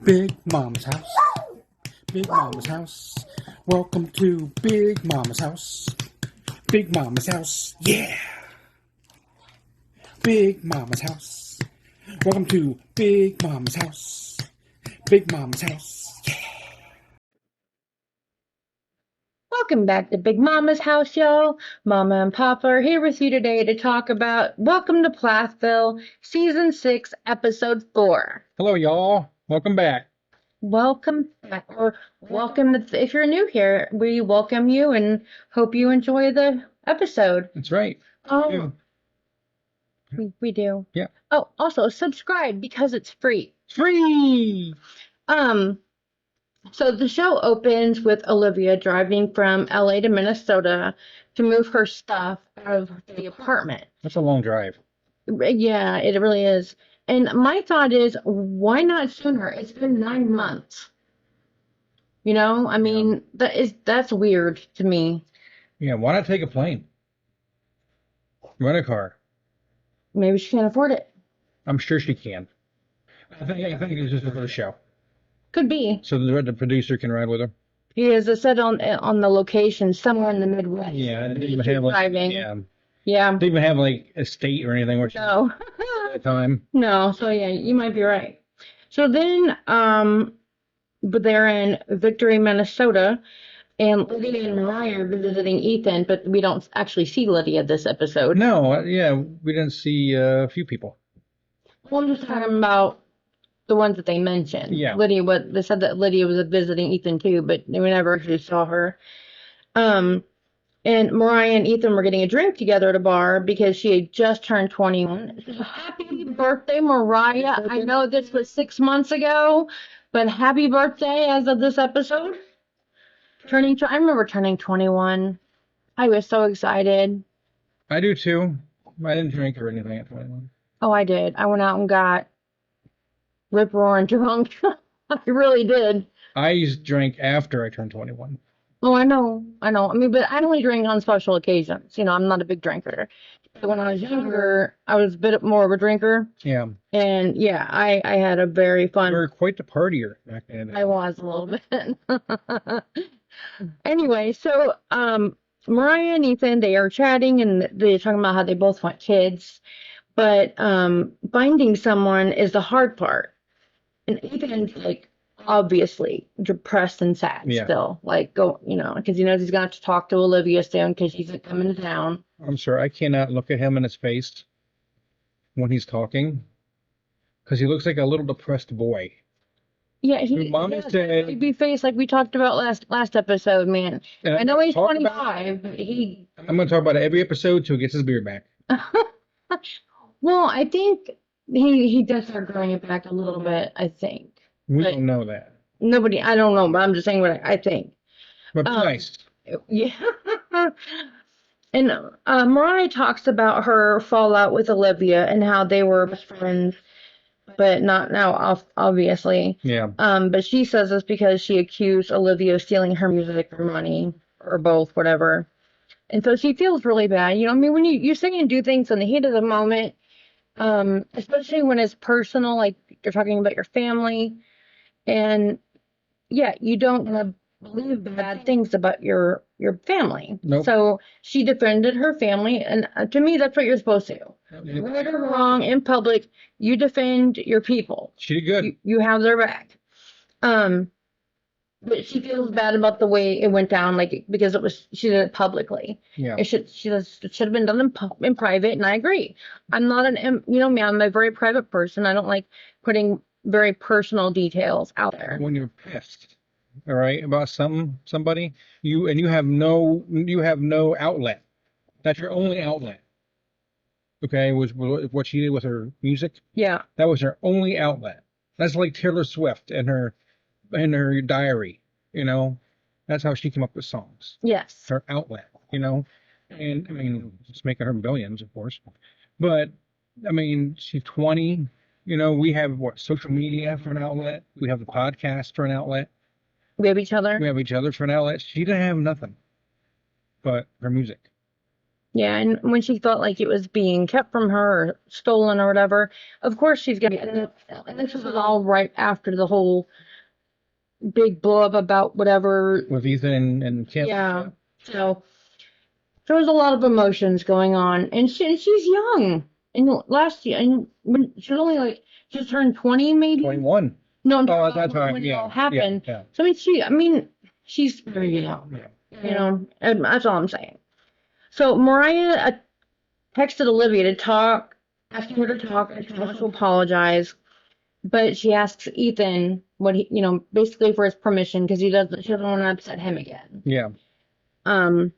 Big Mama's house. Big Mama's house. Welcome to Big Mama's house. Big Mama's house. Yeah. Big Mama's house. Welcome to Big Mama's house. Big Mama's house. Yeah. Welcome back to Big Mama's house, y'all. Mama and Papa are here with you today to talk about Welcome to Plathville, Season 6, Episode 4. Hello, y'all. Welcome back. Welcome back, or welcome if you're new here. We welcome you and hope you enjoy the episode. That's right. Oh, we do. Yeah. Oh, also subscribe because it's free. It's free. So the show opens with Olivia driving from LA to Minnesota to move her stuff out of the apartment. That's a long drive. Yeah, it really is. And my thought is, why not sooner? It's been 9 months. You know, I mean, that's weird to me. Yeah, why not take a plane? Rent a car. Maybe she can't afford it. I'm sure she can. I think it's just for the show. Could be. So the producer can ride with her. Because it said on the location somewhere in the Midwest. Yeah, it didn't even have like driving. yeah. Yeah. They didn't even have like a state or anything where she No. at the time. No. So yeah, you might be right. So then, but they're in Victory, Minnesota, and Lydia and Mariah are visiting Ethan, but we don't actually see Lydia this episode. No, yeah, we didn't see a few people. Well, I'm just talking about the ones that they mentioned. Yeah. Lydia, they said that Lydia was visiting Ethan too, but we never actually saw her. And Mariah and Ethan were getting a drink together at a bar because she had just turned 21. Happy birthday, Mariah. I know this was 6 months ago, but happy birthday as of this episode. I remember turning 21. I was so excited. I do too. I didn't drink or anything at 21. Oh, I did. I went out and got rip-roaring drunk. I really did. I drank after I turned 21. Oh, I know. I mean, but I only drink on special occasions. You know, I'm not a big drinker. But when I was younger, I was a bit more of a drinker. Yeah. And yeah, I had a very fun. You were quite the partier back then. I was a little bit. Anyway, so Mariah and Ethan, they are chatting and they're talking about how they both want kids, but finding someone is the hard part. And Ethan's like obviously depressed and sad still, like because he knows he's gonna have to talk to Olivia soon because she's coming to town. I'm sorry, I cannot look at him in his face when he's talking because he looks like a little depressed boy. Yeah, Your mom is dead. Baby face like we talked about last episode, man. And I know he's 25, but I'm gonna talk about it every episode till he gets his beard back. Well, I think he does start growing it back a little bit, I think. We don't know that. I don't know, but I'm just saying what I think. But nice. Yeah. And Mariah talks about her fallout with Olivia and how they were best friends, but not now, obviously. Yeah. But she says this because she accused Olivia of stealing her music or money, or both, whatever. And so she feels really bad. You know, I mean, when you sing and do things in the heat of the moment, especially when it's personal, like you're talking about your family, and yeah, you don't want to believe bad things about your family. Nope. So she defended her family, and to me, that's what you're supposed to do. Yep. Right or wrong, in public, you defend your people. She did good. You have their back. But she feels bad about the way it went down, like because she did it publicly. Yeah. It should have been done in private, and I agree. I'm not I'm a very private person. I don't like putting very personal details out there. When you're pissed, all right, about somebody, you have no outlet. That's your only outlet. Okay, was what she did with her music. Yeah. That was her only outlet. That's like Taylor Swift and her diary. You know, that's how she came up with songs. Yes. Her outlet. You know, and I mean, it's making her billions, of course. But I mean, she's 20. You know, we have social media for an outlet. We have the podcast for an outlet. We have each other. We have each other for an outlet. She didn't have nothing but her music. Yeah, and when she felt like it was being kept from her or stolen or whatever, of course she's gonna. And this was all right after the whole big blow up about whatever. With Ethan and Kim. Yeah. So there was a lot of emotions going on, and she's young. And last year, and when she was only like just turned 20, maybe. 21. No, Oh, at that time, when it yeah. all happened. Yeah. So I mean, she's very young. Yeah. You know, and that's all I'm saying. So Mariah texted Olivia to talk, asking her to talk, and she wants to apologize. But she asks Ethan what he, basically for his permission because she doesn't want to upset him again. Yeah. Um,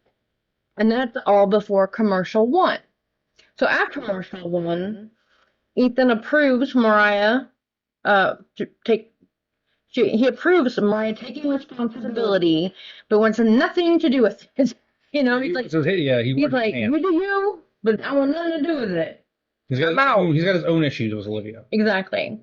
and that's all before commercial one. So after commercial one, Ethan approves Mariah to take. He approves Mariah taking responsibility, but wants nothing to do with it. He's like, he's like, you do you, but I want nothing to do with it. He's got his own issues with Olivia. Exactly.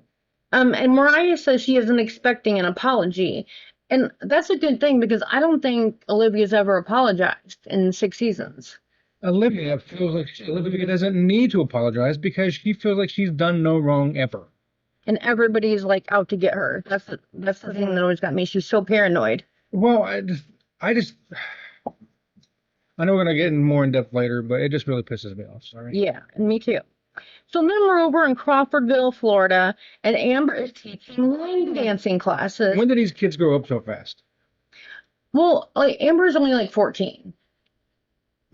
And Mariah says she isn't expecting an apology. And that's a good thing because I don't think Olivia's ever apologized in 6 seasons. Olivia feels like Olivia doesn't need to apologize because she feels like she's done no wrong ever. And everybody's like out to get her. That's the thing that always got me. She's so paranoid. Well, I know we're gonna get in more in depth later, but it just really pisses me off. Sorry. Yeah, and me too. So then we're over in Crawfordville, Florida, and Amber is teaching line dancing classes. When did these kids grow up so fast? Well, like Amber's only like 14.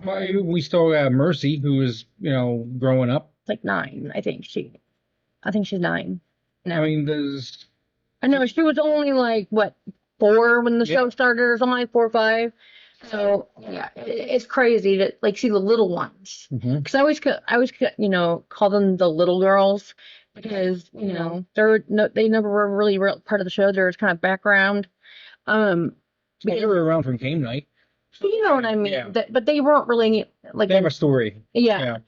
Well, we still have Mercy, who is, growing up. Like 9, I think she's 9. No. I mean, I know she was only like what 4 when the show started, or something like 4 or 5. So yeah, it's crazy to like see the little ones. Because I always call them the little girls because they never were really real part of the show. There was kind of background. They were around for game night. You know what I mean? Yeah. But they weren't really like. They have a story. Yeah.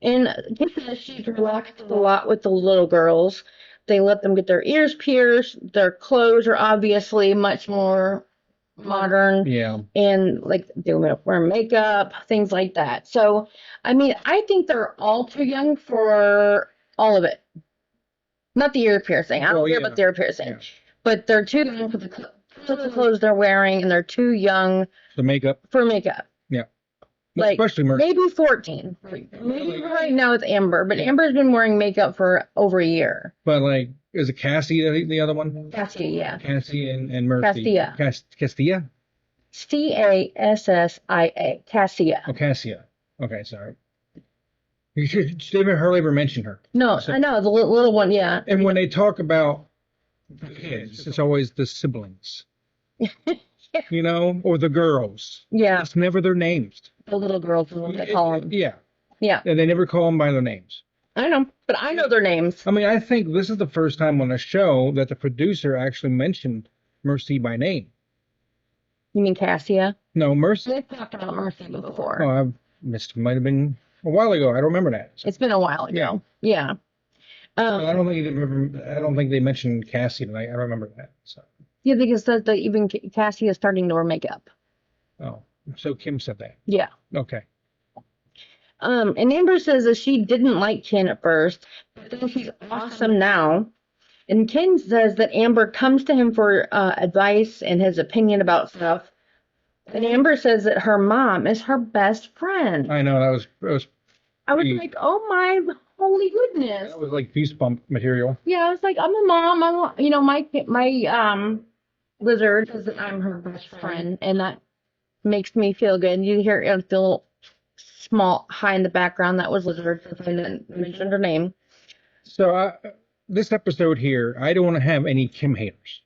And Kim says she's relaxed a lot with the little girls. They let them get their ears pierced. Their clothes are obviously much more modern. Yeah. And like they wear makeup, things like that. So, I mean, I think they're all too young for all of it. Not the ear piercing. I don't care about the ear piercing. Yeah. But they're too young for the clothes they're wearing, and they're too young for makeup. Yeah. Like, especially Mercy. Maybe 14. Maybe right now it's Amber, but Amber's been wearing makeup for over a year. But like, is it Cassie the other one? Cassie, yeah. Cassie and Mercy. Castilla? Cassia. Cassia. Oh, Cassia. Okay, sorry. She didn't hardly ever mention her. No, so, I know, the little one, yeah. And when they talk about the kids, it's always the siblings. Or the girls. Yeah. It's never their names. The little girls is what they call them. Yeah. Yeah. And they never call them by their names. I know, but I know their names. I mean, I think this is the first time on a show that the producer actually mentioned Mercy by name. You mean Cassia? No, Mercy. They've talked about Mercy before. Oh, I missed. Might have been a while ago. I don't remember that. So. It's been a while ago. Yeah. I don't think they mentioned Cassie tonight. I don't remember that. So. Yeah, because that even Cassie is starting to wear makeup. Oh, so Kim said that. Yeah. Okay. And Amber says that she didn't like Ken at first, but then she's awesome now. And Ken says that Amber comes to him for advice and his opinion about stuff. And Amber says that her mom is her best friend. I know, that was I was like, oh my holy goodness. That was like peace bump material. Yeah, I was like, I'm a mom. My Lizard says that I'm her best friend, and that makes me feel good. You hear the little small high in the background. That was Lizard, since I didn't mention her name. So this episode here, I don't want to have any Kim haters.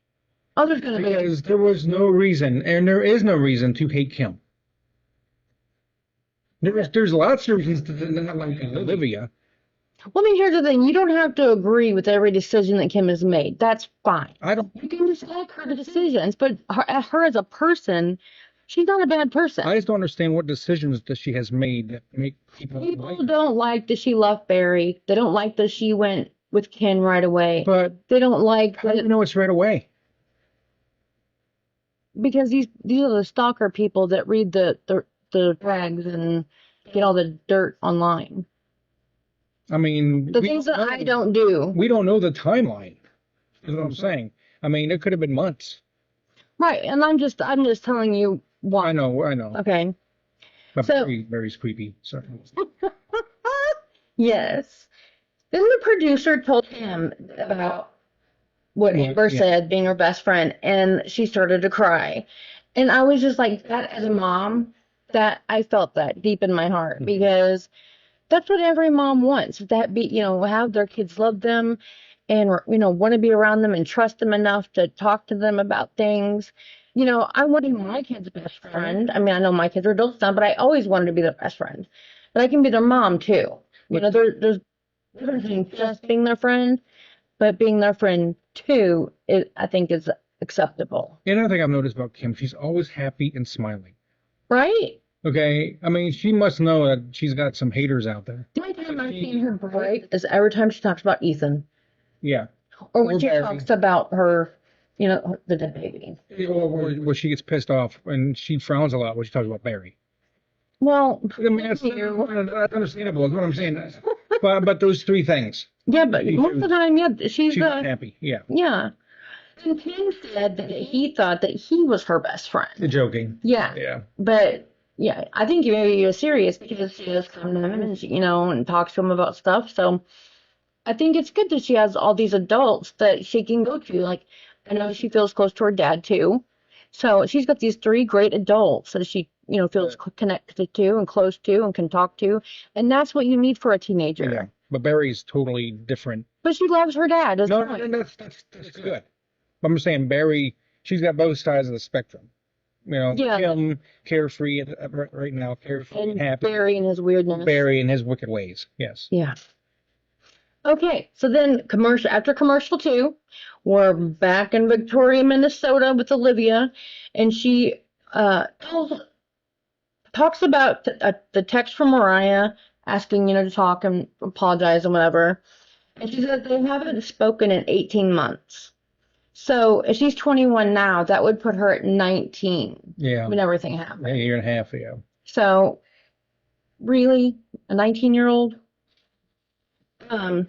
Oh, there's going to be. Because there was no reason, and there is no reason to hate Kim. There's lots of reasons to not like Olivia. Well, I mean, here's the thing. You don't have to agree with every decision that Kim has made. That's fine. You can just like her decisions, but her as a person, she's not a bad person. I just don't understand what decisions that she has made that make people like don't like that she left Barry. They don't like that she went with Ken right away. But they don't like how do you know it's right away? Because these are the stalker people that read the the tags and get all the dirt online. I mean, The things that I don't do. We don't know the timeline, is what I'm saying. I mean, it could have been months. Right, and I'm just telling you why. I know. Okay. But So- Barry's creepy. So. Yes. Then the producer told him about what Amber said, being her best friend, and she started to cry. And I was just like, that as a mom, that I felt that deep in my heart, because that's what every mom wants. That be, have their kids love them and, want to be around them and trust them enough to talk to them about things. I wanted my kids' best friend. I mean, I know my kids are adults now, but I always wanted to be their best friend. But I can be their mom too. There's difference between just being their friend, but being their friend too, I think is acceptable. Another thing I've noticed about Kim, she's always happy and smiling. Right? Okay, I mean, she must know that she's got some haters out there. The only time I've seen her break is every time she talks about Ethan. Yeah. Or when Or she Barry. talks about her, the dead baby. Or she gets pissed off and she frowns a lot when she talks about Barry. Well, I mean, that's understandable, is what I'm saying. But those three things. yeah, but most of the time, yeah, she's not happy. Yeah. yeah. And King said that he thought that he was her best friend. You're joking. Yeah. Yeah. But yeah, I think maybe you're serious because she does come to him and she, and talks to him about stuff. So I think it's good that she has all these adults that she can go to. Like, I know she feels close to her dad too. So she's got these three great adults that she, feels connected to and close to and can talk to. And that's what you need for a teenager. Yeah. But Barry's totally different. But she loves her dad. No, that's good. I'm saying Barry, she's got both sides of the spectrum. Yeah. Kim, carefree right now, carefree and happy. Barry and his weirdness. Barry and his wicked ways. Yes. Yeah. Okay, so then after commercial 2, we're back in Victoria, Minnesota with Olivia, and she talks about the text from Mariah asking, to talk and apologize and whatever. And she said they haven't spoken in 18 months. So if she's 21 now, that would put her at 19. Yeah. When everything happened. A year and a half, yeah. So, really? A 19-year-old? And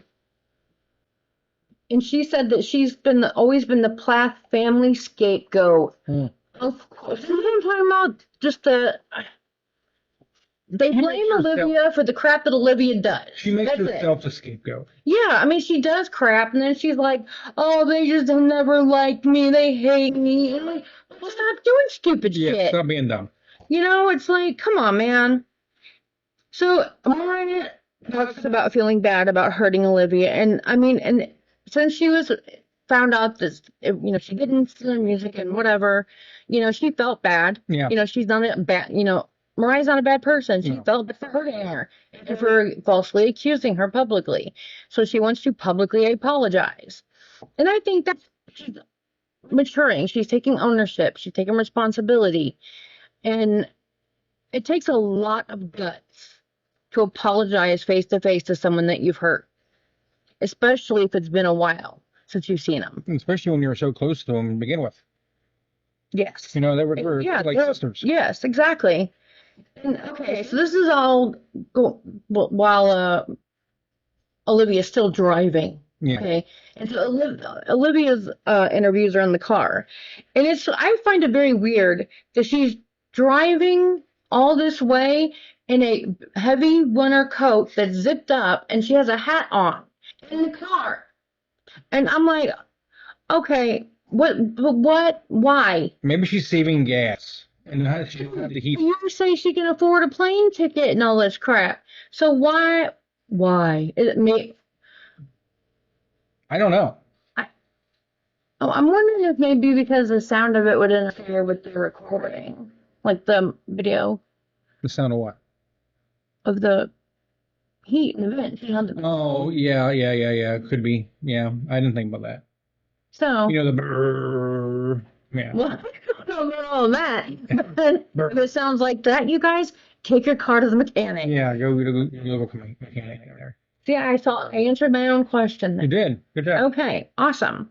she said that she's always been the Plath family scapegoat. Of course. This is what I'm talking about. Just they blame Olivia for the crap that Olivia does. She makes herself the scapegoat. Yeah, I mean, she does crap, and then she's like, oh, they just have never liked me. They hate me. And like, well, stop doing stupid shit. Stop being dumb. It's like, come on, man. So Mariah talks about feeling bad about hurting Olivia, and I mean, and since she was found out that she didn't steal music and whatever, she felt bad. Yeah. She's not a bad. Mariah's not a bad person. She felt bad for hurting her and for falsely accusing her publicly. So she wants to publicly apologize, and I think that she's maturing. She's taking ownership. She's taking responsibility, and it takes a lot of guts to apologize face to face to someone that you've hurt, especially if it's been a while since you've seen them. Especially when you're so close to them to begin with. Yes. They were like sisters. Yes, exactly. And, okay, so this is all while Olivia's still driving. Yeah. Okay, and so Olivia's interviews are in the car, and I find it very weird that she's driving all this way in a heavy winter coat that's zipped up, and she has a hat on in the car, and I'm like, okay, why? Maybe she's saving gas. And she had the heat. You say she can afford a plane ticket and all this crap. So why? I don't know. I'm wondering if maybe because the sound of it would interfere with the recording, like the video. The sound of what? Of the heat and the vent. Oh, yeah. Could be. Yeah, I didn't think about that. So. The brrr. Yeah. Well, I don't know all that. If it sounds like that, you guys, take your car to the mechanic. Yeah, go to the mechanic there. See, I answered my own question. You did. Good job. Okay, awesome.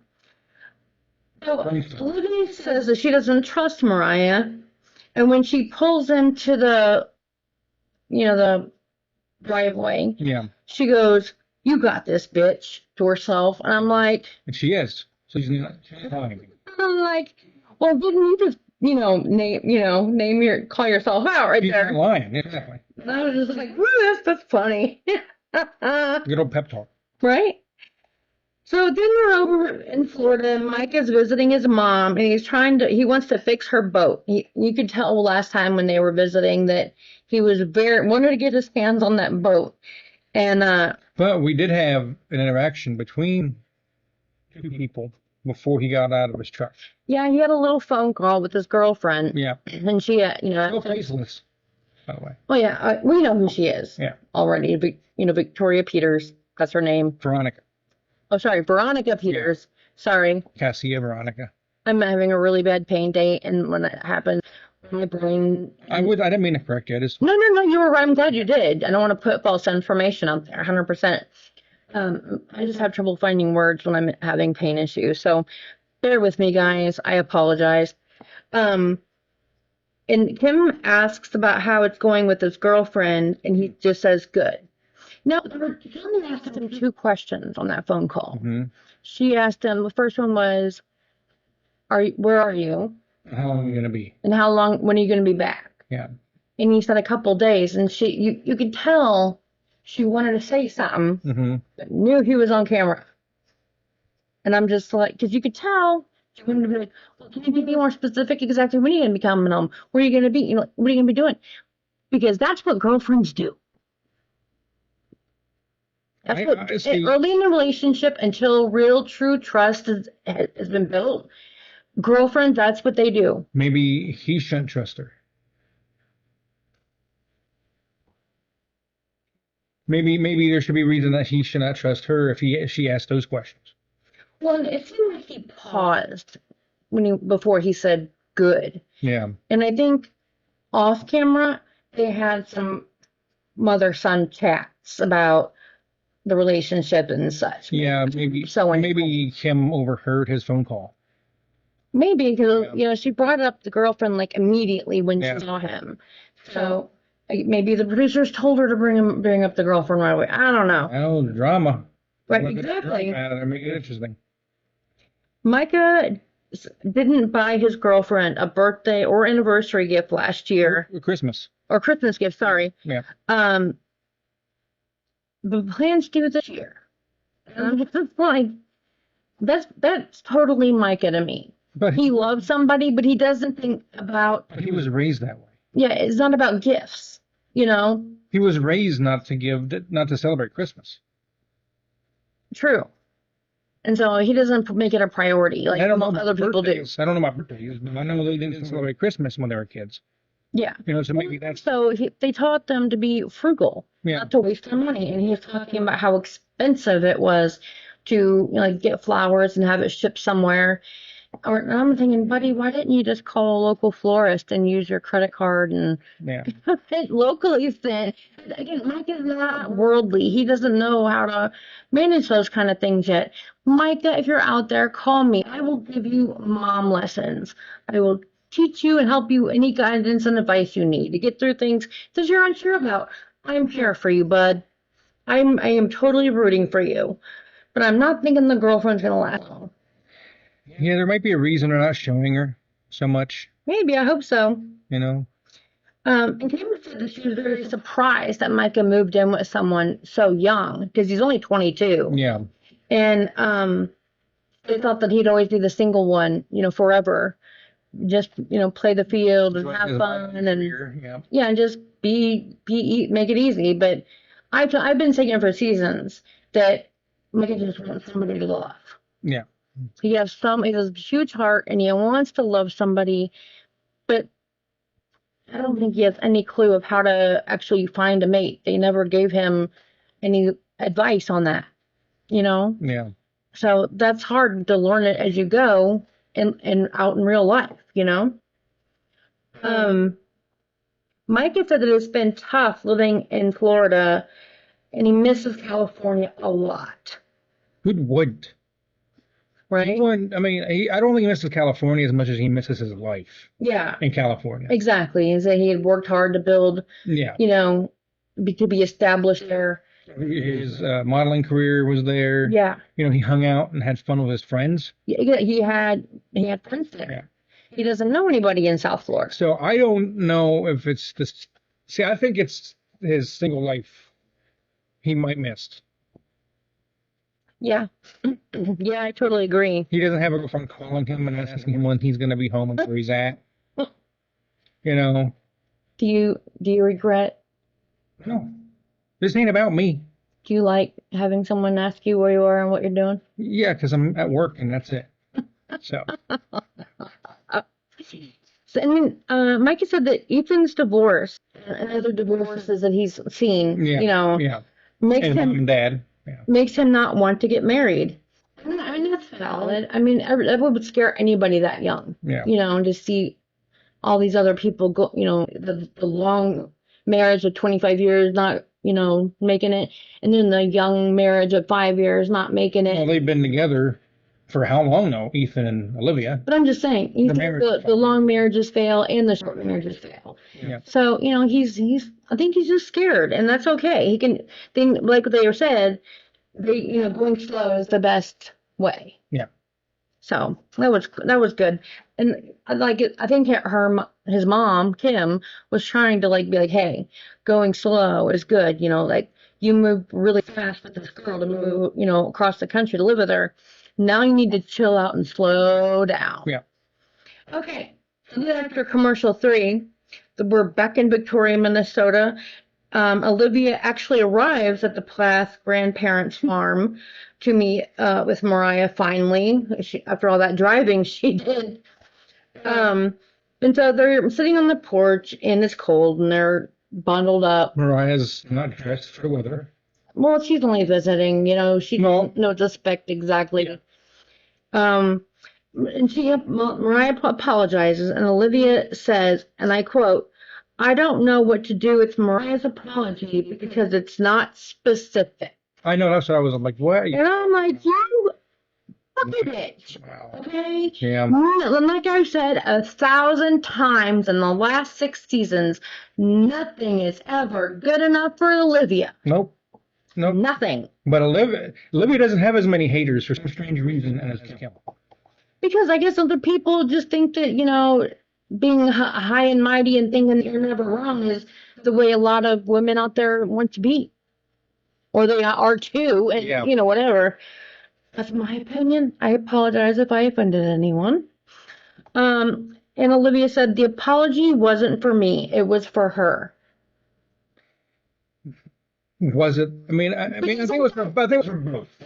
So Olivia says that she doesn't trust Mariah, And when she pulls into the driveway, Yeah. she goes, "You got this, bitch," to herself. And I'm like, And she is. So she's not lying. well, didn't you just, call yourself out right She's not there? lying. Exactly. And I was just like, woo, that's funny. Good old pep talk. Right? So then we're over in Florida, and Mike is visiting his mom, and he wants to fix her boat. You could tell last time when they were visiting that he was wanted to get his hands on that boat. And, But we did have an interaction between two people before he got out of his truck. yeah, he had a little phone call with his girlfriend. Yeah. And she, So faceless, by the way. well, yeah, we know who she is. Yeah. Already. Victoria Peters. That's her name. Veronica. Oh, sorry, Veronica Peters. Yeah. Sorry. Cassia Veronica. I'm having a really bad pain day, and when it happens, my brain. I didn't mean to correct you. No, you were right. I'm glad you did. I don't want to put false information out there. 100%. I just have trouble finding words when I'm having pain issues. So bear with me, guys. I apologize. And Kim asks about how it's going with his girlfriend, and he just says good. Now, Kim asked him two questions on that phone call. Mm-hmm. She asked him, the first one was, where are you? How long are you going to be? And when are you going to be back? Yeah. And he said a couple days, and you could tell she wanted to say something, Mm-hmm. but knew he was on camera. And I'm just like, because you could tell she wanted to be like, well, can you be more specific exactly when are you going to be coming home? Where are you going to be? What are you going to be doing? Because that's what girlfriends do. That's early in the relationship, until real true trust has been built. Girlfriends, that's what they do. Maybe he shouldn't trust her. Maybe there should be a reason that he should not trust her if she asked those questions. Well, it seemed like he paused before he said good. Yeah. And I think off camera they had some mother-son chats about the relationship and such. Yeah, maybe Kim overheard his phone call. Maybe because she brought up the girlfriend like immediately when she saw him. So maybe the producers told her to bring up the girlfriend right away. I don't know. Oh, the drama. Right, exactly. Make it interesting. Micah didn't buy his girlfriend a birthday or anniversary gift last year. Or Christmas. Or Christmas gift, sorry. Yeah. The plans due this year. And I'm just like, that's totally Micah to me. But he loves somebody, but he doesn't think about. But he was raised that way. Yeah, it's not about gifts, He was raised not to celebrate Christmas. True. And so he doesn't make it a priority like other people do. I don't know about birthdays, but I know they didn't celebrate Christmas when they were kids. Yeah. So maybe that's. So they taught them to be frugal, not to waste their money. And he's talking about how expensive it was to get flowers and have it shipped somewhere. And I'm thinking, buddy, why didn't you just call a local florist and use your credit card and locally sent? Again, Mike is not worldly. He doesn't know how to manage those kind of things yet. Micah, if you're out there, call me. I will give you mom lessons. I will teach you and help you any guidance and advice you need to get through things that you're unsure about. I'm here for you, bud. I am totally rooting for you. But I'm not thinking the girlfriend's going to last long. Yeah, there might be a reason they're not showing her so much. Maybe, I hope so. And Kim said that she was very surprised that Micah moved in with someone so young, because he's only 22. Yeah. And they thought that he'd always be the single one, forever. Just, play the field and have fun and and just make it easy. But I've been saying for seasons that Micah just wants somebody to love. Yeah. He has a huge heart and he wants to love somebody, but I don't think he has any clue of how to actually find a mate. They never gave him any advice on that, Yeah. So that's hard to learn it as you go and out in real life, Micah said that it's been tough living in Florida and he misses California a lot. Who wouldn't? right? I mean, I don't think he misses California as much as he misses his life Yeah, in California. exactly. Is that he had worked hard to build, Yeah. you know, to be established there. His modeling career was there. Yeah, You know, he hung out and had fun with his friends. yeah, he had friends there. Yeah. He doesn't know anybody in South Florida. So I don't know if it's this. See, I think it's his single life he might miss. Yeah, yeah, I totally agree. He doesn't have a girlfriend calling him and asking him when he's going to be home and where he's at. You know, Do you regret? no, this ain't about me. Do you like having someone ask you where you are and what you're doing? Yeah, because I'm at work and that's it. So, So, and then Micah said that Ethan's divorce and other divorces that he's seen, yeah, you know, yeah. makes And mom him and dad. Yeah. makes him not want to get married. I mean, that's valid. I mean, that would scare anybody that young, Yeah. you know, to see all these other people go, you know, the long marriage of 25 years not, you know, making it, and then the young marriage of 5 years not making Well, it. they've been together for how long now, Ethan and Olivia? But I'm just saying, you The think marriage- the long marriages fail and the short marriages fail. Yeah. So, you know, I think he's just scared, and that's okay. He can think, like they said, you know, going slow is the best way. Yeah. So that was good, and I think his mom Kim was trying to like be like, hey, going slow is good. You know, like you move really fast with this girl to move, you know, across the country to live with her. Now you need to chill out and slow down. Yeah. Okay. So then after commercial 3, we're back in Victoria, Minnesota. Olivia actually arrives at the Plath grandparents' farm to meet with Mariah finally. After all that driving she did. And so they're sitting on the porch and it's cold and they're bundled up. Mariah's not dressed for the weather. Well, she's only visiting, you know, she No. doesn't know what to expect exactly. Yeah. And Mariah apologizes, and Olivia says, and I quote, I don't know what to do with Mariah's apology because it's not specific. I know, that's what I was like, what? And I'm like, you fucking bitch. Wow. Okay? Yeah. And like I said 1,000 times in the last 6 seasons, nothing is ever good enough for Olivia. Nope. Nope. Nothing. But Olivia doesn't have as many haters for some strange reason as Kim. Because I guess other people just think that, you know, being high and mighty and thinking that you're never wrong is the way a lot of women out there want to be. Or they are too, and, Yeah. you know, whatever. That's my opinion. I apologize if I offended anyone. And Olivia said the apology wasn't for me. It was for her. Was it? I mean, I think it was for both.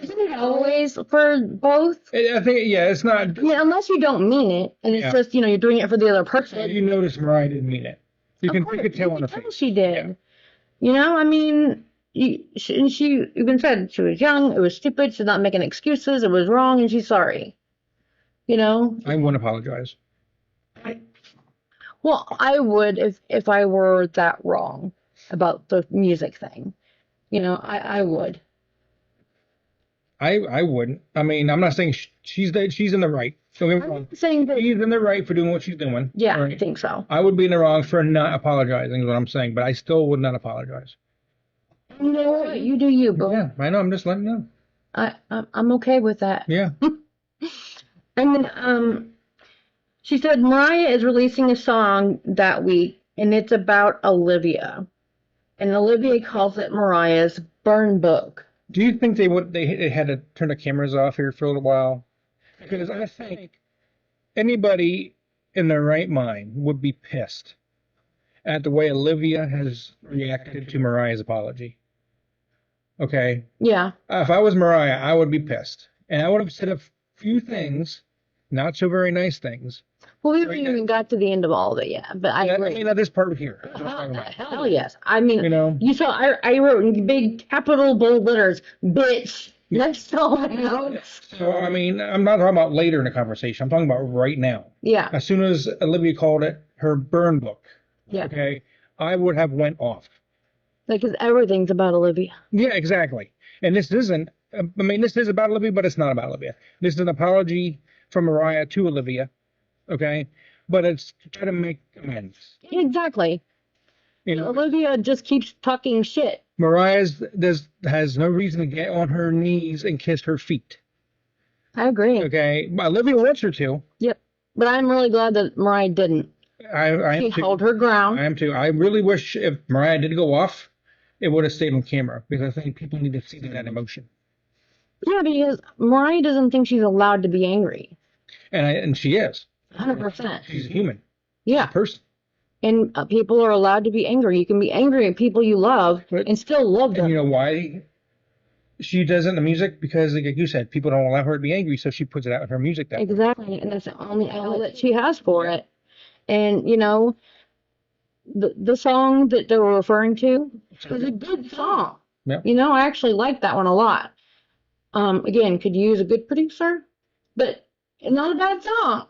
Isn't it always for both? I think, yeah, it's not. I mean, unless you don't mean it, and it's Yeah. just, you know, you're doing it for the other person. You notice Mariah didn't mean it. You Of can course, tell on her you can tell face. she did. Yeah. You know, I mean, she even said she was young, it was stupid, she's not making excuses, it was wrong, and she's sorry. You know? I wouldn't apologize. Well, I would if I were that wrong about the music thing. You know, I would. I wouldn't. I mean, I'm not saying she's in the right. Don't get me wrong. I'm saying that, She's in the right for doing what she's doing. yeah, Right. I think so. I would be in the wrong for not apologizing, is what I'm saying, but I still would not apologize. You know what? You do you, boo. Yeah, I know. I'm just letting you know. I'm okay with that. Yeah. And then she said Mariah is releasing a song that week, and it's about Olivia. And Olivia calls it Mariah's burn book. Do you think they had to turn the cameras off here for a little while? Because I think anybody in their right mind would be pissed at the way Olivia has reacted to Mariah's apology. Okay? Yeah. If I was Mariah, I would be pissed. And I would have said a few things, not so very nice things. Well, we haven't Right. even got to the end of all of it yet, but I agree. mean, this part here. That's what I'm talking about. Hell yes. I mean, You know? you saw I wrote in big capital bold letters, bitch, next to all my notes. So, I mean, I'm not talking about later in the conversation. I'm talking about right now. Yeah. As soon as Olivia called it her burn book, Yeah. okay, I would have went off. Like, 'cause everything's about Olivia. Yeah, exactly. And this isn't I mean, this is about Olivia, but it's not about Olivia. This is an apology from Mariah to Olivia, okay? But it's to try to make amends. Exactly. You know, Olivia just keeps talking shit. Mariah's has no reason to get on her knees and kiss her feet, I agree. okay? Olivia wants her to. Yep. But I'm really glad that Mariah didn't. I She am too. held her ground. I am too. I really wish if Mariah did go off, it would have stayed on camera because I think people need to see that emotion. Yeah, because Mariah doesn't think she's allowed to be angry. And she is. 100%. She's a human. Yeah. She's a person. And people are allowed to be angry. You can be angry at people you love But- and still love them. And you know why she does it in the music? Because, like you said, people don't allow her to be angry, so she puts it out in her music. That way. Exactly. And that's the only outlet she has for it. And, you know, the song that they were referring to was a good song. Yeah. You know, I actually like that one a lot. Again, could use a good producer, but not a bad song.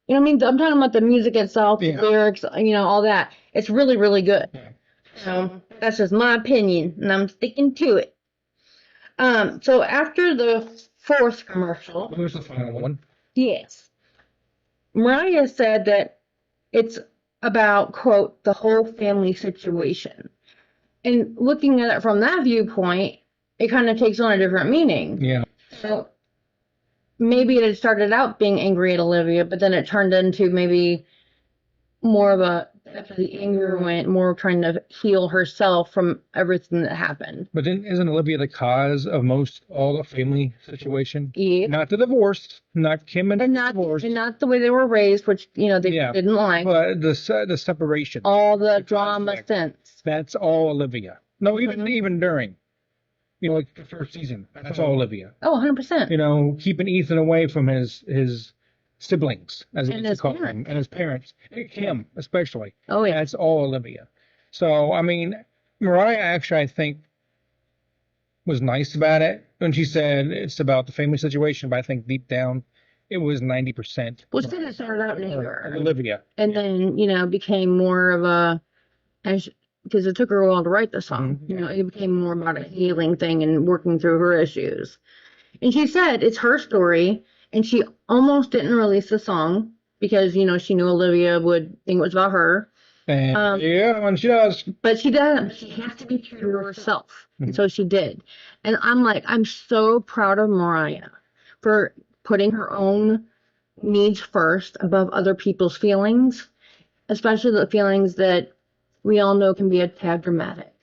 You know what I mean? I'm talking about the music itself, the Yeah. lyrics, you know, all that. It's really, really good. Yeah. So that's just my opinion, and I'm sticking to it. So after the fourth commercial, Here's the final one. yes, Mariah said that it's about, quote, the whole family situation. And looking at it from that viewpoint, it kind of takes on a different meaning. Yeah. So maybe it had started out being angry at Olivia, but then it turned into maybe more of a, after the anger went, more trying to heal herself from everything that happened. But then isn't Olivia the cause of most all the family situation? Yeah. Not the divorce, not Kim and, And the divorce, not the way they were raised, which, you know, they Yeah. didn't like. but the separation. All the the drama conflict. since. That's all Olivia. No, even Mhm. even during, you know, like the first season. That's all Olivia. Oh, 100%. You know, keeping Ethan away from his siblings, as he And used his to call them, parents. and his parents, and Kim especially. Oh, yeah. That's all Olivia. So I mean, Mariah actually, I think, was nice about it when she said it's about the family situation, but I think deep down, it was 90%. Well, she said it started out in anger. Olivia. And then, you know, became more of a, because it took her a while to write the song. Mhm. You know, it became more about a healing thing and working through her issues. And she said it's her story, and she almost didn't release the song because, you know, she knew Olivia would think it was about her. And yeah, when she does. But she doesn't. She has to be true to herself. And Mhm. so she did. And I'm like, I'm so proud of Mariah for putting her own needs first above other people's feelings, especially the feelings that we all know can be a tad dramatic.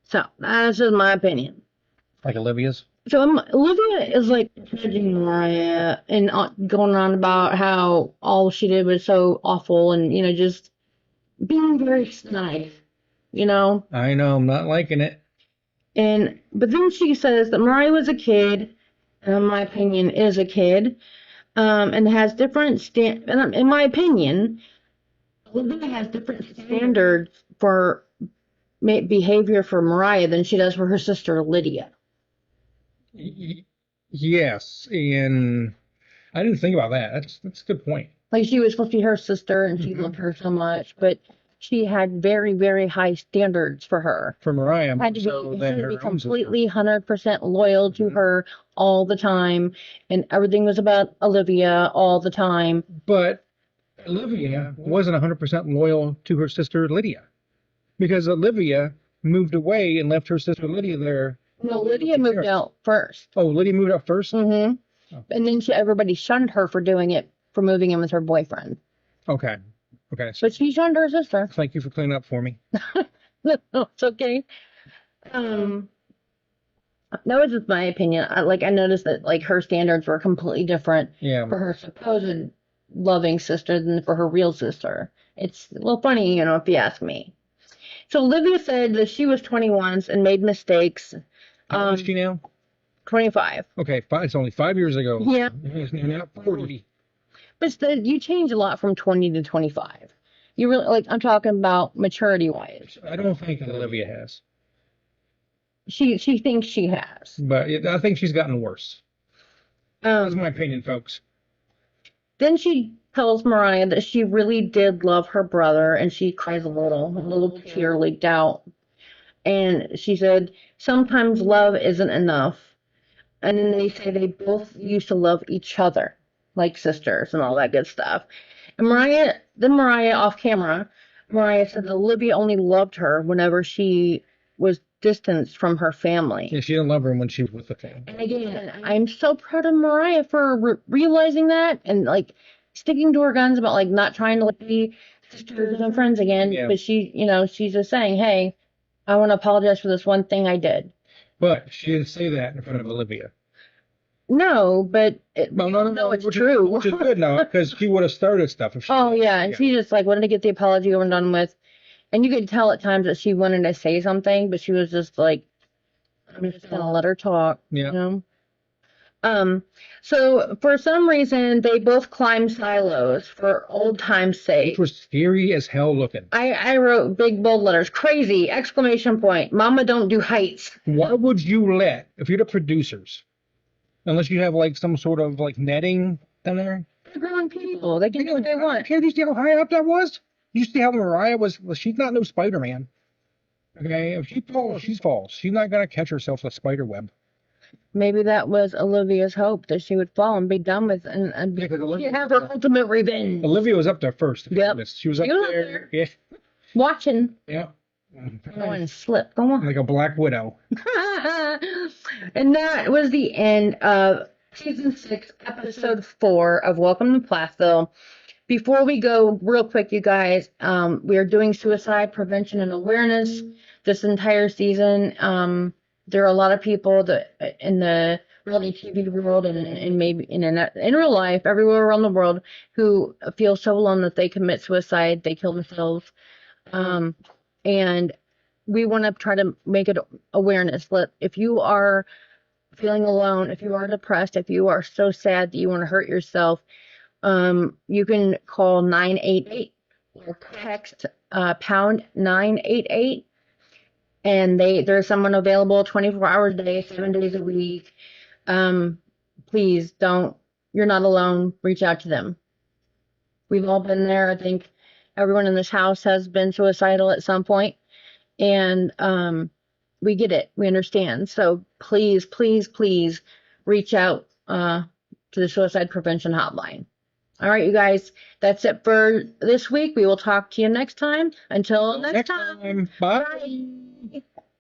So that's just my opinion. Like Olivia's. So Olivia is like judging Mariah and going on about how all she did was so awful and, you know, just being very snide, you know. I know, I'm not liking it. But then she says that Mariah was a kid, and in my opinion is a kid, and has different and in my opinion, Olivia has different standards for behavior for Mariah than she does for her sister Lydia. Yes, and I didn't think about that. That's a good point. Like she was supposed to be her sister, and she Mhm. loved her so much, but she had very, very high standards for her. For Mariah, Had to so be, than had to her be own sister. completely 100% loyal to Mhm. her all the time, and everything was about Olivia all the time. But Olivia wasn't 100% loyal to her sister Lydia because Olivia moved away and left her sister Lydia there. No, Lydia moved out first. Oh, Lydia moved out first? Mm-hmm. Oh. And then everybody shunned her for doing it, for moving in with her boyfriend. Okay. Okay. So But she shunned her sister. thank you for cleaning up for me. No, it's okay. That was just my opinion. I noticed that like her standards were completely different Yeah. for her supposed loving sister than for her real sister. It's a little funny, you know, if you ask me. So Olivia said that she was 21 and made mistakes. How old is she now? 25. Okay, it's only 5 years ago. Yeah. She's now 40. But you change a lot from 20 to 25. You really, like, I'm talking about maturity wise. I don't think Olivia has, She thinks she has. but I think she's gotten worse. That's Um, my opinion, folks. then she tells Mariah that she really did love her brother, and she cries a little tear leaked out. And she said, sometimes love isn't enough. And then they say they both used to love each other like sisters and all that good stuff. And Mariah off camera, Mariah said that Olivia only loved her whenever she was distanced from her family. Yeah, she didn't love her when she was with the family. And again, I'm so proud of Mariah for realizing that and like sticking to her guns about like not trying to like be sisters and friends again. Yeah. But she, she's just saying, hey, I want to apologize for this one thing I did. But she didn't say that in front of Olivia. No, but No, it's true. Which is good now, because she would have started stuff if she. Oh yeah, and she just like wanted to get the apology over and done with, and you could tell at times that she wanted to say something, but she was just like, I'm just gonna let her talk. Yeah. So for some reason they both climbed silos for old time's sake. Which was scary as hell looking. I wrote big bold letters, crazy, exclamation point, Mama don't do heights. What would you let, if you're the producers, unless you have like some sort of like netting down there? They're grown people. They can do what they want. Can't you see how high up that was? You see how Mariah was she's not no Spider-Man. Okay, if she falls, she falls. She's not gonna catch herself with a spider web. Maybe that was Olivia's hope, that she would fall and be done with and have her ultimate revenge. Olivia was up there first. Yep. She was up there. Yeah. Watching. Yeah. Go and slip. Go on. Like a black widow. And that was the end of season 6, episode 4 of Welcome to Plathville. Before we go, real quick, you guys, we are doing suicide prevention and awareness this entire season. There are a lot of people that in the reality TV world and maybe in real life, everywhere around the world, who feel so alone that they commit suicide, they kill themselves. And we want to try to make it awareness. If you are feeling alone, if you are depressed, if you are so sad that you want to hurt yourself, you can call 988 or text pound 988, and there's someone available 24 hours a day, 7 days a week. Please you're not alone. Reach out to them. We've all been there. I think everyone in this house has been suicidal at some point, and we get it. We understand. So please, please, please reach out to the suicide prevention hotline. All right, you guys, that's it for this week. We will talk to you next time. Until next time. Bye. Bye.